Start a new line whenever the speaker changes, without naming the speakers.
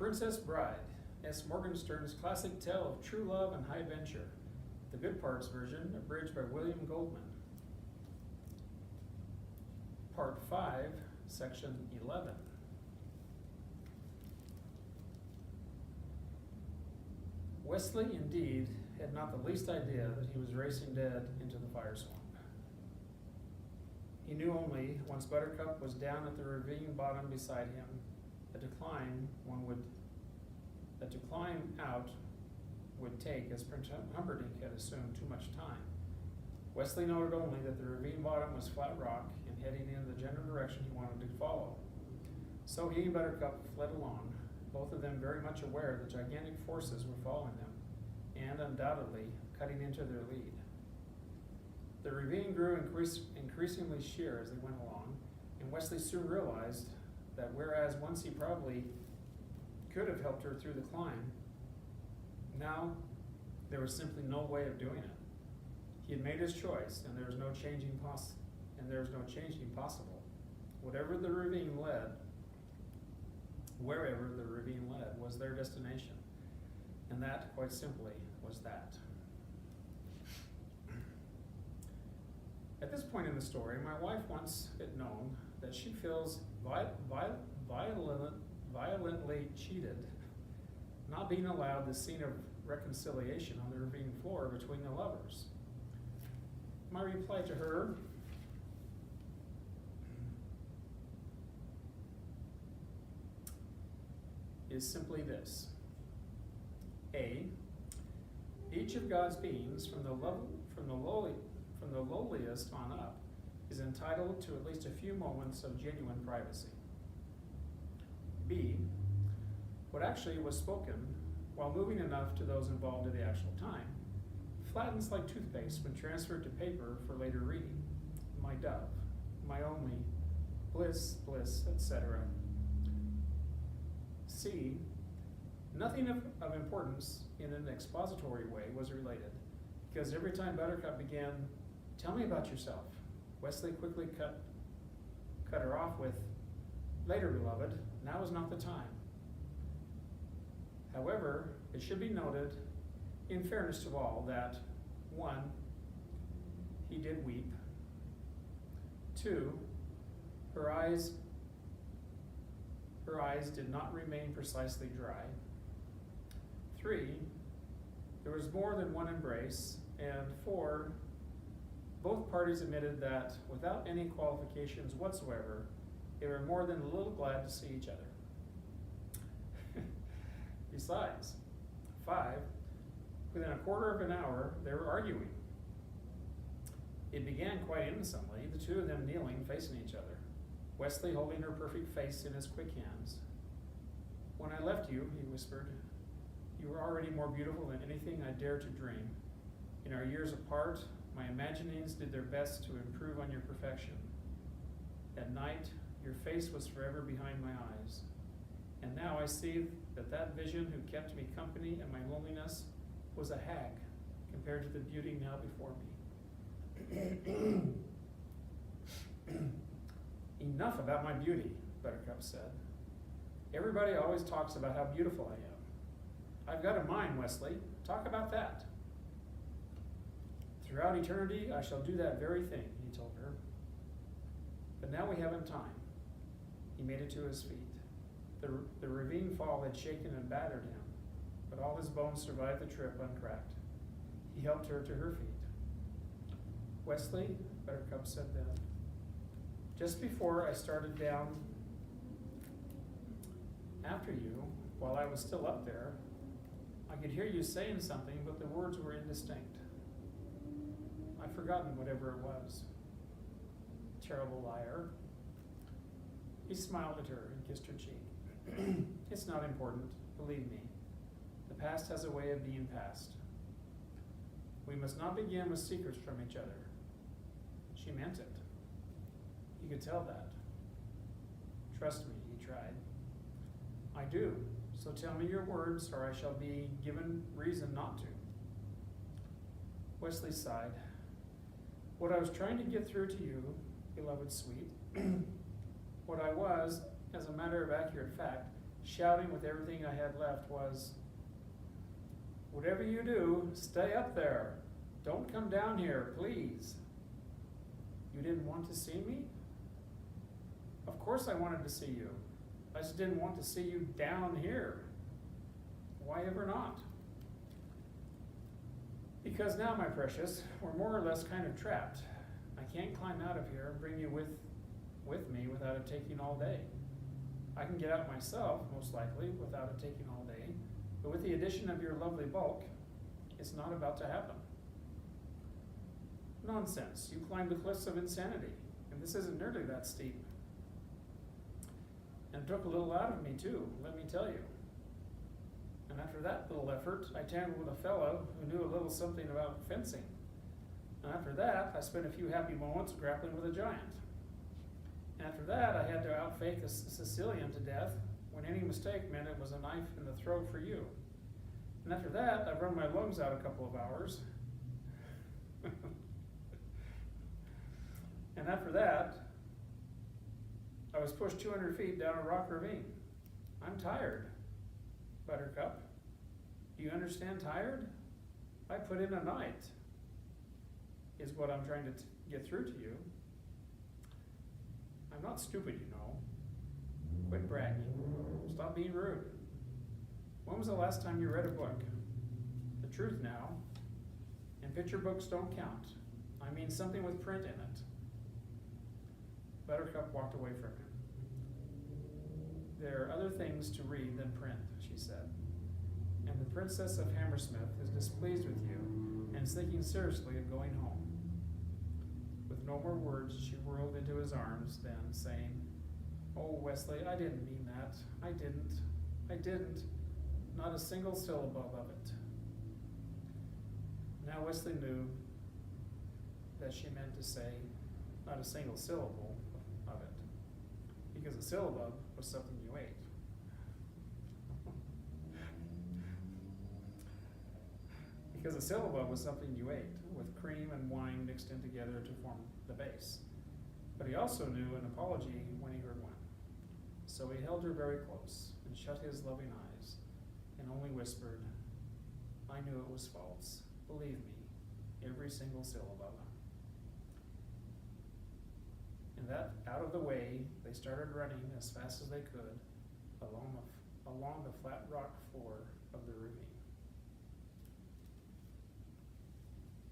Princess Bride, S. Morgenstern's classic tale of true love and high venture. The Good Parts version, abridged by William Goldman. Part 5, Section 11. Wesley, indeed, had not the least idea that he was racing dead into the fire swamp. He knew only, once Buttercup was down at the ravine bottom beside him, that to climb out would take, as Prince Humperdinck had assumed, too much time. Wesley noted only that the ravine bottom was flat rock and heading in the general direction he wanted to follow. So he and Buttercup fled along, both of them very much aware that gigantic forces were following them, and undoubtedly cutting into their lead. The ravine grew increasingly sheer as they went along, and Wesley soon realized that whereas once he probably could have helped her through the climb, now there was simply no way of doing it. He had made his choice, and there was no changing possible. Wherever the ravine led was their destination, and that, quite simply, was that. At this point in the story, my wife wants it known that she feels violently cheated, not being allowed the scene of reconciliation on the ravine floor between the lovers. My reply to her is simply this. A, each of God's beings, from the lowliest on up, is entitled to at least a few moments of genuine privacy. B, what actually was spoken, while moving enough to those involved in the actual time, flattens like toothpaste when transferred to paper for later reading. My dove, my only, bliss, etc. C, nothing of importance in an expository way was related, because every time Buttercup began, "Tell me about yourself," Wesley quickly cut her off with, "Later, beloved, now is not the time." However, it should be noted, in fairness to all, that 1, he did weep. 2, her eyes did not remain precisely dry. 3, there was more than one embrace. And 4, both parties admitted that, without any qualifications whatsoever, they were more than a little glad to see each other. Besides, 5, within a quarter of an hour, they were arguing. It began quite innocently, the two of them kneeling, facing each other, Wesley holding her perfect face in his quick hands. "When I left you," he whispered, "you were already more beautiful than anything I dared to dream. In our years apart, my imaginings did their best to improve on your perfection. At night, your face was forever behind my eyes. And now I see that vision who kept me company in my loneliness was a hag compared to the beauty now before me." "Enough about my beauty," Buttercup said. "Everybody always talks about how beautiful I am. I've got a mind, Wesley. Talk about that." "Throughout eternity, I shall do that very thing," he told her. "But now we haven't time." He made it to his feet. The ravine fall had shaken and battered him, but all his bones survived the trip uncracked. He helped her to her feet. "Wesley," Buttercup said then, "just before I started down after you, while I was still up there, I could hear you saying something, but the words were indistinct. I've forgotten whatever it was." Terrible liar. He smiled at her and kissed her cheek. "It's not important, believe me. The past has a way of being past. We must not begin with secrets from each other." She meant it. He could tell that. "Trust me," he tried. "I do, so tell me your words, or I shall be given reason not to." Wesley sighed. "What I was trying to get through to you, beloved sweet, what I was, as a matter of accurate fact, shouting with everything I had left was, "Whatever you do, stay up there. Don't come down here, please." You didn't want to see me? Of course I wanted to see you. I just didn't want to see you down here. Why ever not? Because now, my precious, we're more or less kind of trapped. I can't climb out of here and bring you with me without it taking all day. I can get out myself, most likely, without it taking all day, but with the addition of your lovely bulk, it's not about to happen. Nonsense. You climbed the cliffs of insanity, and this isn't nearly that steep. And it took a little out of me, too, let me tell you. And after that little effort, I tangled with a fellow who knew a little something about fencing. And after that, I spent a few happy moments grappling with a giant. And after that, I had to outfake a Sicilian to death when any mistake meant it was a knife in the throat for you. And after that, I've run my lungs out a couple of hours. And after that, I was pushed 200 feet down a rock ravine. I'm tired, Buttercup. Do you understand tired? I put in a night, is what I'm trying to get through to you. I'm not stupid, you know. Quit bragging. Stop being rude. When was the last time you read a book? The truth now. And picture books don't count. I mean something with print in it. Buttercup walked away from him. There are other things to read than print, she said. And the Princess of Hammersmith is displeased with you and is thinking seriously of going home. With no more words, she whirled into his arms, then saying, "Oh, Wesley, I didn't mean that. I didn't. Not a single syllable of it." Now Wesley knew that she meant to say, not a single syllable of it, because a syllabub was something you ate. Because a syllabub was something you ate, with cream and wine mixed in together to form the base. But he also knew an apology when he heard one. So he held her very close and shut his loving eyes and only whispered, "I knew it was false. Believe me, every single syllable." And that out of the way, they started running as fast as they could along the flat rock floor of the ravine.